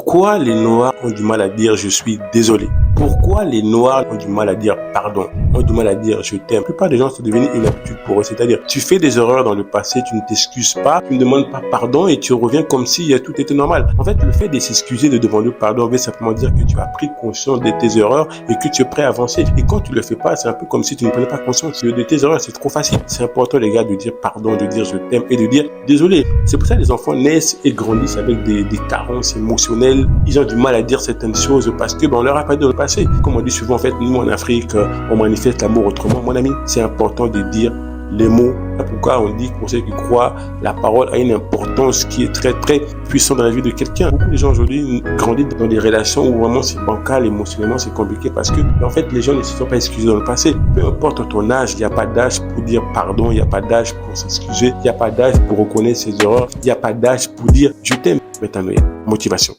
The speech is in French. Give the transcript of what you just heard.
Pourquoi les Noirs ont du mal à dire je suis désolé? Pourquoi les Noirs ont du mal à dire pardon, ont du mal à dire je t'aime? La plupart des gens, c'est devenu une habitude pour eux. C'est-à-dire, tu fais des erreurs dans le passé, tu ne t'excuses pas, tu ne demandes pas pardon et tu reviens comme si tout était normal. En fait, le fait de s'excuser, de demander pardon veut simplement dire que tu as pris conscience de tes erreurs et que tu es prêt à avancer. Et quand tu le fais pas, c'est un peu comme si tu ne prenais pas conscience de tes erreurs. C'est trop facile. C'est important, les gars, de dire pardon, de dire je t'aime et de dire désolé. C'est pour ça que les enfants naissent et grandissent avec des carences émotionnelles. Ils ont du mal à dire certaines choses parce que on leur a pas dit dans le passé. Comme on dit souvent, en fait, nous en Afrique, on manifeste l'amour autrement. Mon ami, c'est important de dire les mots. C'est pourquoi on dit, pour ceux qui croient, la parole a une importance qui est très très puissante dans la vie de quelqu'un. Beaucoup de gens aujourd'hui grandissent dans des relations où vraiment c'est bancal, émotionnellement c'est compliqué parce que en fait les gens ne se sont pas excusés dans le passé. Peu importe ton âge, il n'y a pas d'âge pour dire pardon, il n'y a pas d'âge pour s'excuser, il n'y a pas d'âge pour reconnaître ses erreurs, il n'y a pas d'âge pour dire je t'aime. Metanoïa, motivation.